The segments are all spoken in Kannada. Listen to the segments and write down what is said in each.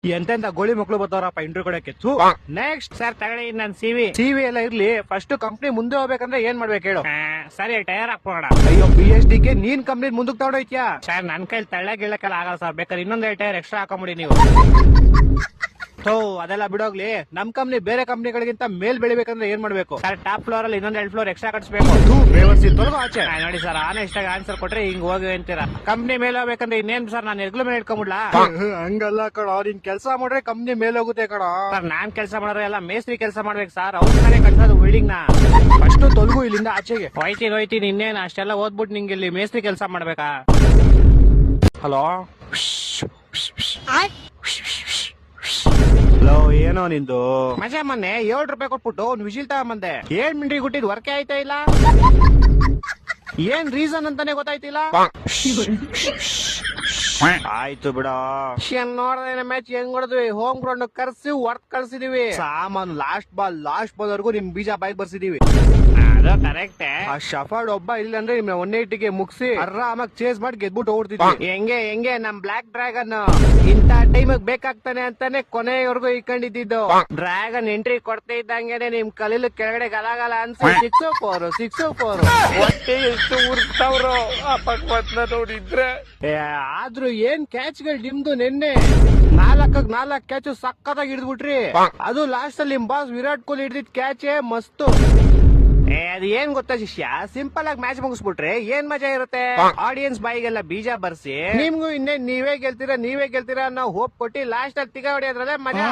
ಎಂತೆಂತ ಗೋಳಿ ಮಕ್ಳು ಬರ್ತಾರಪ್ಪ ಇಂಟರ್ವ್ಯೂ ಕೊಡಕ್ಕೆ. ನೆಕ್ಸ್ಟ್ ಸರ್ ತಗೊಳ್ಳಿ ನನ್ ಸಿವಿ ಎಲ್ಲ ಇರ್ಲಿ, ಫಸ್ಟ್ ಕಂಪ್ನಿ ಮುಂದೆ ಹೋಗ್ಬೇಕಂದ್ರೆ ಏನ್ ಮಾಡ್ಬೇಕು ಹೇಳು? ಸರಿ ಟೈರ್ ಹಾಕೋಣ. ಅಯ್ಯೋ PhD ಗೆ ನೀನ್ ಕಂಪ್ನಿ ಮುಂದಕ್ಕೆ ತಗೊಂಡೋಯ್ತ್ಯಾ? ಸರ್ ನನ್ ಕೈಲಿ ತಳ್ಳ ಗಿಳ್ಳಕ್ಕೆಲ್ಲ ಆಗಲ್ಲ ಸರ್, ಬೇಕಾದ್ರೆ ಇನ್ನೊಂದ್ ಟೈರ್ ಎಕ್ಸ್ಟ್ರಾ ಹಾಕೊಂಬಿಡಿ ನೀವು. ಅದೆಲ್ಲ ಬಿಡೋಗ್ಲಿ, ನಮ್ ಕಂಪ್ನಿ ಬೇರೆ ಕಂಪ್ನಿಗಳಿಗಿಂತ ಮೇಲ್ ಬೆಳಿಬೇಕಂದ್ರೆ ಏನ್ ಮಾಡ್ಬೇಕು? ಸರ್ ಟಾಪ್ ಫ್ಲೋರ್ ಅಲ್ಲಿ ಇನ್ನೊಂದ್ 2 ಫ್ಲೋರ್ ಎಕ್ಸ್ಟ್ರಾ ಕಟ್ಸ್ಬೇಕು. ಆಚೆ ನೋಡಿ ಸರ್ ಆನೆಸ್ಟ್ ಆಗಿ ಆನ್ಸರ್ ಕೊಟ್ರೆ ಹಿಂಗ್ ಹೋಗಿ ಅಂತೀರಾ. ಕಂಪ್ನಿ ಮೇಲೆ ಹೋಗ್ಬೇಕಂದ್ರೆ ಇನ್ನೇನ್ ಸರ್ ನಾನು ಎಗ್ಲು ಮೇಲೆ ಇಟ್ಕೊಂಡ್ಬಿಡ್ಲಾ? ಹಂಗಲ್ಲ ಕಣ, ನೀನ್ ಕೆಲ್ಸ ಮಾಡ್ರೆ ಕಂಪ್ನಿ ಮೇಲ್ ಹೋಗುತ್ತೆ ಕಣ. ಸರ್ ನಾನ್ ಕೆಲಸ ಮಾಡೋರು ಎಲ್ಲ ಮೇಸ್ತ್ರಿ ಕೆಲಸ ಮಾಡ್ಬೇಕು ಸರ್, ಅವ್ರ ತಾನೇ ಕಟ್ಸೋದು ಬಿಲ್ಡಿಂಗ್ ನ. ಫಸ್ಟ್ ತೊಲಗು ಇಲ್ಲಿಂದ ಆಚೆಗೆ. ಹೋಯ್ತೀನಿ ಇನ್ನೇನು ಅಷ್ಟೆಲ್ಲ ಓದ್ಬಿಟ್ಟು ನಿಂಗೆ ಇಲ್ಲಿ ಮೇಸ್ತ್ರಿ ಕೆಲಸ ಮಾಡ್ಬೇಕಾ? ಹಲೋ ಹಲೋ, ಏನೋ ನಿಂದು? ಮಜಾ ಮೊನ್ನೆ 7 ರೂಪಾಯಿ ಕೊಟ್ಬಿಟ್ಟು ಒಂದ್ ವಿಜಿಲ್ ತಗೊಂಬಂದೆ. 7 ಮಿನಿಟ್ ಗುಟ್ಟಿದ್ ವರ್ಕ್ ಆಯ್ತಾ ಇಲ್ಲ, ಏನ್ ರೀಸನ್ ಅಂತಾನೆ ಗೊತ್ತಾಯ್ತಿಲ್ಲ. ಆಯ್ತು ಬಿಡ. ನೋಡ್ದೆ ಮ್ಯಾಚ್ ಹೆಂಗ್ ಹೊಡೆದ್ವಿ, ಹೋಮ್ ಗ್ರೌಂಡ್ ಕರ್ಸಿ ವರ್ಕ್ ಕಳ್ಸಿದೀವಿ. ಸಾಮಾನು ಲಾಸ್ಟ್ ಬಾಲ್ ವರ್ಗು ನಿಮ್ ಬೀಜ ಬಾಯ್ಗೆ ಬರ್ಸಿದೀವಿ. ಅದು ಕರೆಕ್ಟ್. ಆ ಶಫರ್ಡ್ ಒಬ್ಬ ಇಲ್ಲ ಅಂದ್ರೆ ನಿಮ್ 180ಗೆ ಮುಗಿಸಿ ಆರಾಮಾಗಿ ಚೇಸ್ ಮಾಡಿ ಗೆದ್ಬಿಟ್ಟು ಓಡ್ತಿದ್ವಿ. ಹೆಂಗೆ ನಮ್ ಬ್ಲಾಕ್ ಡ್ರ್ಯಾಗನ್ ಇಂತ ಟೈಮ್ ಬೇಕಾಗ್ತಾನೆ ಅಂತಾನೆ ಕೊನೆಯವರೆಗೂ ಇಟ್ಕೊಂಡಿದ್ದು. ಡ್ರ್ಯಾಗನ್ ಎಂಟ್ರಿ ಕೊಡ್ತಾ ಇದ್ದಂಗೆನೆ ನಿಮ್ ಕಲೀಲು ಕೆಳಗಡೆ ಗಲಾಗಲ ಅನ್ಸಿ 6-4 ಹೊಟ್ಟೆ ಎಷ್ಟು ಉರ್ಸ್ತವ್ರು ಅಪ್ಪನ ನೋಡಿದ್ರೆ. ಆದ್ರೂ ಏನ್ ಕ್ಯಾಚ್ ಗಳು ನಿಮ್ದು ನಿನ್ನೆ 4 ಕ್ಯಾಚ್ ಸಕ್ಕತ್ತಾಗಿ ಹಿಡಿದ್ಬಿಟ್ರಿ. ಅದು ಲಾಸ್ಟ್ ಅಲ್ಲಿ ನಿಮ್ ಬಾಸ್ ವಿರಾಟ್ ಕೊಹ್ಲಿ ಹಿಡಿದಿದ್ ಕ್ಯಾಚ್ ಮಸ್ತು. ಅದ್ ಏನ್ ಗೊತ್ತಾ ಶಿಷ್ಯ, ಸಿಂಪಲ್ ಆಗಿ ಮ್ಯಾಚ್ ಮುಗಿಸ್ಬಿಟ್ರೆ ಏನ್ ಮಜಾ ಇರುತ್ತೆ. ಆಡಿಯನ್ಸ್ ಬಾಯಿಗೆಲ್ಲ ಬೀಜ ಬರ್ಸಿ ನಿಮ್ಗೂ ಇನ್ನೇನ್ ನೀವೇ ಗೆಲ್ತೀರಾ ನಾವು ಹೋಪ್ ಕೊಟ್ಟಿ ಲಾಸ್ಟ್ ಅಲ್ಲಿ ತಿಗ ಹೊಡಿಯೋದ್ರಲ್ಲೇ ಮಜಾ.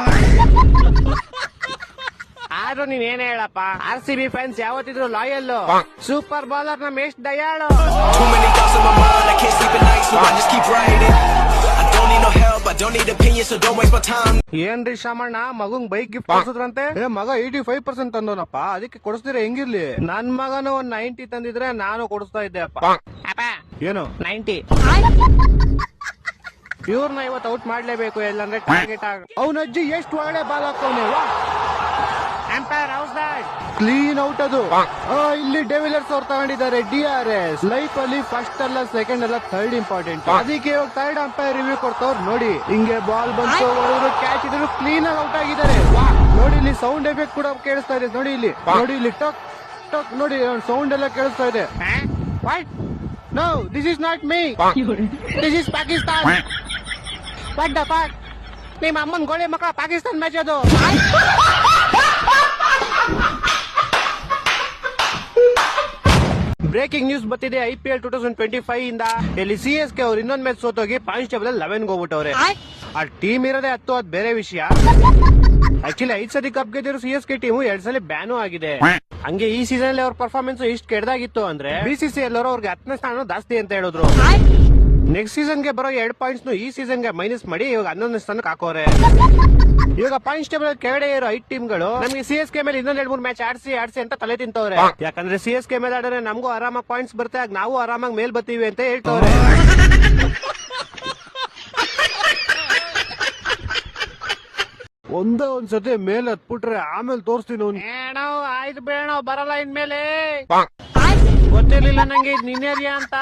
ಆದ್ರೂ ನೀನ್ ಏನ್ ಹೇಳಪ್ಪ, RCB ಫ್ಯಾನ್ಸ್ ಯಾವತ್ತಿದ್ರು ಲಾಯಲ್. ಸೂಪರ್ ಬೌಲರ್ ನಮ್ ಎಷ್ಟ್ ದಯಾಳು. ಏನ್ರಿ ಶಾಮಣ್ಣ, ಮಗಂಗ್ ಬೈಕ್ ಗಿಫ್ಟ್ ಕೊಡ್ಸದ್ರಂತೆ? ಮಗ 85% ತಂದೋನಪ್ಪ, ಅದಕ್ಕೆ ಕೊಡಿಸ್ತೀರ ಹೆಂಗಿರ್ಲಿ? ನನ್ ಮಗನು 90 ತಂದಿದ್ರೆ ನಾನು ಕೊಡಿಸ್ತಾ ಇದ್ದೆ ಅಪ್ಪ. ಏನು 90? ಇವ್ರನ್ನ ಇವತ್ತು ಔಟ್ ಮಾಡ್ಲೇಬೇಕು, ಇಲ್ಲಾಂದ್ರೆ ಟಾರ್ಗೆಟ್ ಅವ್ನ ಅಜ್ಜಿ ಎಷ್ಟು ಒಳ್ಳೆ ಬಾಲ್ ಹಾಕವ್ನೆ. Umpire how's that clean out ಅದು. ಇಲ್ಲಿ ಡೆವಿಲರ್ಸ್ ಅವ್ರು ತಗೊಂಡಿದ್ದಾರೆ DRS. ಲೈಫ್ ಅಲ್ಲಿ ಫಸ್ಟ್ ಅಲ್ಲ ಸೆಕೆಂಡ್ ಅಲ್ಲ ಥರ್ಡ್ ಇಂಪಾರ್ಟೆಂಟ್. ಅದಕ್ಕೆ ಇವಾಗ ಥರ್ಡ್ ಅಂಪೈರ್ ರಿವ್ಯೂ ಕೊಡ್ತವ್ರು ನೋಡಿ. ಹಿಂಗೆ ಬಾಲ್ ಬಂತು, ಹೊಡೆದ್ರು, ಕ್ಯಾಚ್ ಇದ್ರು, ಕ್ಲೀನ್ ಆಗಿ ಔಟ್ ಆಗಿದ್ದಾರೆ. ನೋಡಿ ಇಲ್ಲಿ ಸೌಂಡ್ ಎಫೆಕ್ಟ್ ಕೂಡ ಕೇಳಿಸ್ತಾ ಇದೆ. ನೋಡಿ ಇಲ್ಲಿ ಟಕ್ ಟಕ್ ನೋಡಿ ಸೌಂಡ್ ಎಲ್ಲ ಕೇಳಿಸ್ತಾ ಇದೆ. No, this is not me, this is Pakistan. What the fuck? ನಿಮ್ಮ ಅಮ್ಮನ್ ಗೋಳಿ ಮಕ್ಕಳ ಪಾಕಿಸ್ತಾನ್ ಮ್ಯಾಚ್ ಅದು. ಬ್ರೇಕಿಂಗ್ ನ್ಯೂಸ್ ಬರ್ತಿದೆ. IPL 2025 ಇಂದ ಇಲ್ಲಿ CSK ಅವ್ರು ಇನ್ನೊಂದ್ ಮ್ಯಾಚ್ ಸೋತೋಗಿ ಪಾಯಿಂಟ್ಸ್ ಟೇಬಲ್ 11 ಹೋಗ್ಬಿಟ್ಟವ್ರೆ. ಆ ಟೀಮ್ ಇರೋದೇ 10, ಅದ್ ಬೇರೆ ವಿಷಯ. ಆಕ್ಚುಲಿ 5 ಸತಿ ಕಪ್ ಗೆದ್ದಿರೋ CSK ಟೀಮು 2 ಸಲ ಬ್ಯಾನು ಆಗಿದೆ. ಹಂಗೆ ಈ ಸೀಸನ್ ಅಲ್ಲಿ ಅವ್ರ ಪರ್ಫಾರ್ಮೆನ್ಸ್ ಇಷ್ಟು ಕೆಡದಾಗಿತ್ತು ಅಂದ್ರೆ BCCL ಅವರು ಅವ್ರಿಗೆ 10ನೇ ಸ್ಥಾನ ಜಾಸ್ತಿ ಅಂತ ಹೇಳಿದ್ರು. ನೆಕ್ಸ್ಟ್ ಸೀಸನ್ ಗೆ ಬರೋ 2 ಪಾಯಿಂಟ್ಸ್ ಈ ಸೀಸನ್ ಗೆ ಮೈನಸ್ ಮಾಡಿ ಇವಾಗ 11ನೇ ಸ್ಥಾನಕ್ಕೆ ಹಾಕೋರೆ. ಇವಾಗ ಪಾಯಿಂಟ್ಸ್ ಟೇಬಲ್ ಕೆಳಗಡೆ ಇರೋ 5 ಟೀಮ್ಗಳು ನಮಗೆ CSK ಮೇಲೆ ಇನ್ನೊಂದ್ 2-3 ಮ್ಯಾಚ್ ಆಡ್ಸಿ ಅಂತ ತಲೆ ತಿಂತವ್ರೆ. ಯಾಕಂದ್ರೆ CSK ಮೇಲೆ ಆಡಿದ್ರೆ ನಮಗೂ ಆರಾಮಾಗಿ ಪಾಯಿಂಟ್ಸ್ ಬರುತ್ತೆ, ಆಗ ನಾವು ಆರಾಮಾಗಿ ಮೇಲ್ ಬರ್ತೀವಿ ಅಂತ ಹೇಳ್ತವ್ರೆ. ಒಂದ್ಸತಿ ಮೇಲೆ ಹತ್ಬಿಟ್ರೆ ಆಮೇಲೆ ತೋರಿಸ್ತೀನಿ. ಆಯ್ತು ಬೇಡ ಬರಲ್ಲ ಇನ್ಮೇಲೆ. ಗೊತ್ತಿರ್ಲಿಲ್ಲ ನಂಗೆ ಇದು ನಿನ್ನೇರಿಯಾ ಅಂತ.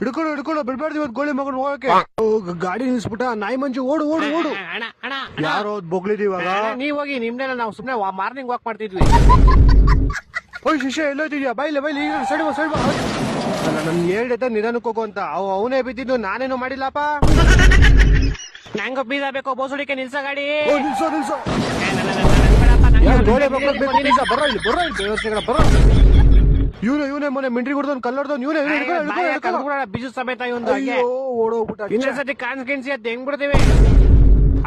ಹಿಡ್ಕೊಂಡು ಬಿಡ್ಬಾರ್ದು ಇವತ್ತು ಗೋಳಿ ಮಗನ್ ಹೋಗಕ್ಕೆ. ಗಾಡಿ ನಿಲ್ಸ್ಬಿಟ್ಟ, ನಾಯಿ ಮಂಜು ಓಡು. ಯಾರೋ ಬೊಗ್ಲಿದೀವಿ ಇವಾಗ. ನೀವ್ ಹೋಗಿ ನಿಮ್ನೆಲ್ಲ ನಾವು ಸುಮ್ನೆ ಮಾರ್ನಿಂಗ್ ವಾಕ್ ಮಾಡ್ತಿದ್ವಿ. ಶಿಷ್ಯ ಎಲ್ಲೋತಿದ್ಯಾ? ಬೈಲಿ ಈಗ ಸೈಡ್ ಬಾ. ನನ್ ಹೇಳ್ದೈತೆ ನಿಧಾನಕ್ಕೆ ಹೋಗು ಅಂತ. ಅವನೇ ಬಿದ್ದಿದ್ದು, ನಾನೇನು ಮಾಡಿಲ್ಲಪ್ಪ. ನಂಗೂ ಬೀಜ ಬೇಕು ಬೋಸುಡಿಕೆ, ನಿಲ್ಸ ಗಾಡಿ. ನಿಲ್ಸೋ ಇವನೇ ಮೊನ್ನೆ ಮಿಂಟ್ರಿ ಕೊಡ್ದವ್ ಕಲ್ಲರ್ದವ್ ಬೀಜ ಸಮೇತ ಓಡೋಗ್ಬಿಟ್ಟ. ಇನ್ನೊಂದ್ಸತಿ ಕಾನ್ಸ್ಕೆನ್ಸಿ ಅದ್ ಹೆಂಗ್ ಬಿಡ್ತೀವಿ.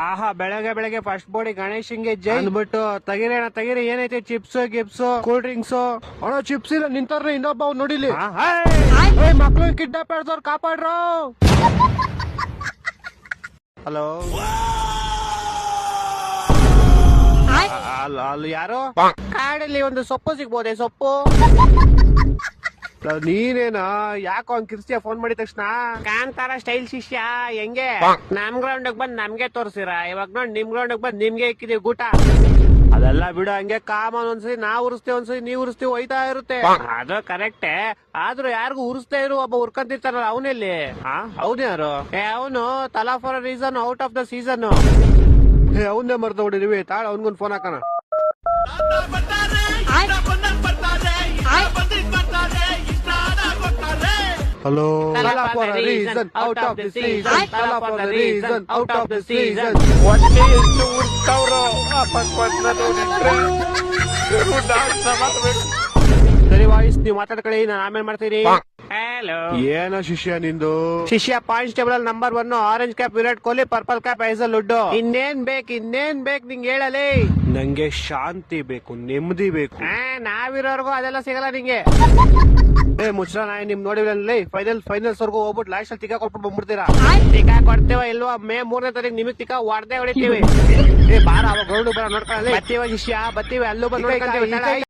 ಆಹಾ, ಬೆಳಗ್ಗೆ ಫಸ್ಟ್ ಬೋಡಿ ಗಣೇಶನ್ಗೆ ಜೈ ಅಂದ್ಬಿಟ್ಟು ತೆಗಿರಿ ಏನೈತೆ ಚಿಪ್ಸ್ ಗಿಪ್ಸ್ ಕೂಲ್ ಡ್ರಿಂಕ್ಸ್. ಅಣ್ಣ ಚಿಪ್ಸ್ ಇಲ್ಲ ನಿಂತಾರ ಇನ್ನೊಬ್ಬ ಅವ್ನು ನೋಡಿಲಿ. ಮಕ್ಳು ಕಿಡ್ನಾಪ್ ಮಾಡ್ದವ್ರು ಕಾಪಾಡ್ರು. ಹಲೋ, ಅಲ್ಲಿ ಯಾರೋ ಕಾಡಲ್ಲಿ ಒಂದು ಸೊಪ್ಪು ಸಿಗ್ಬೋದೆ? ಸೊಪ್ಪು ನೀನೇನಾ? ಯಾಕೋ ಹಂಗ್ ಕಿರ್ಸ್ತಿಯ ಫೋನ್ ಮಾಡಿದ ತಕ್ಷಣ? ಕಾಂತಾರ ಸ್ಟೈಲ್ ಶಿಷ್ಯ ಹೆಂಗೆ ನಮ್ ಗ್ರೌಂಡ್ ಬಂದ್ ನಮ್ಗೆ ತೋರ್ಸಿರ, ಇವಾಗ ನೋಡಿ ನಿಮ್ ಗ್ರೌಂಡ್ ಬಂದ್ ನಿಮ್ಗೆ ಇಕ್ಕಿದೀವಿ ಗೂಟ. ಅದೆಲ್ಲ ಬಿಡು, ಹಂಗೆ ಕಾಮನ್ ಒಂದ್ಸರಿ ನಾವ್ ಉರಿಸ್ತೇವೆ, ಒಂದ್ಸರಿ ನೀವ್ ಉರಿಸ್ತೀವಿ, ಹೋಯ್ತಾ ಇರುತ್ತೆ. ಅದು ಕರೆಕ್ಟೇ, ಆದ್ರೂ ಯಾರಿಗೂ ಉರಿಸ್ತಾ ಇರು ಒಬ್ಬ ಉರ್ಕಂತಿರ್ತಾರಲ್ಲ ಅವನೆಲ್ಲಿ? ಅವನೇ ಯಾರು? ಅವನು ತಲಾ for reason out of the season. ಅವನ್ನೇ ಮರ್ತ ಹೊಡಿದೀವಿ, ತಾಳ ಅವನ್ಗೊಂದು ಫೋನ್ ಹಾಕೋಣ. Hello. Tala for a reason, out of the season. Tala for a reason, out of the season. ಹೊಟ್ಟೆ ಎಷ್ಟು ಉರ್ತಾವ್ರೋ ಅಪಸ್ಪರ್ಧೆ ಸರಿ ವಾಯ್ಸ್, ನೀವ್ ಮಾತಾಡ್ಕೊಳ್ಳಿ, ನಾನು ಆಮೇಲೆ ಮಾಡ್ತೀನಿ. ಹಲೋ, ಏನ ಶಿಷ್ಯ ನಿಂದು? ಶಿಷ್ಯ ಕಾನ್ಸ್ಟೇಬಲ್ ಅಲ್ಲಿ number 1, orange cap Virat Kohli, purple cap Hazlewood. ಇನ್ನೇನ್ ಬೇಕು ನಿಂಗೆ ಹೇಳಲಿ? ನಂಗೆ ಶಾಂತಿ ಬೇಕು, ನೆಮ್ಮದಿ ಬೇಕು. ನಾವಿರೋರ್ಗು ಅದೆಲ್ಲ ಸಿಗಲ್ಲ ನಿಂಗೆ. ಮುಚ್ರ ನಾಯಿ, ನಿಮ್ ನೋಡಿಲ್ಲ ಫೈನಲ್ಸ್ ವರ್ಗು ಹೋಗ್ಬಿಟ್ಟು ಲಾಸ್ಟ್ ಅಲ್ಲಿ ತಿಕ್ಕ ಕೊಟ್ಬಿಟ್ಟು ಬಂದ್ಬಿಡ್ತೀರಾ. ಟಿಕಾ ಕೊಡ್ತೇವ ಇಲ್ವಾ? ಮೇ 3ನೇ ತಾರೀಕು ನಿಮಗ್ ಟಿಕಾ ಹೊಡೆದೇ ಹೊಡಿತೀವಿ. ಬಾರ ಅವಾಗ ಗ್ರೌಂಡ್ ಬರ ನೋಡ್ಕೊಳ್ಳಿ. ಬತ್ತೀವ ಶಿಷ್ಯ, ಬತ್ತೀವಿ, ಅಲ್ಲೂ ಬಂದು ನೋಡ್ಕೊಂತೀವಿ.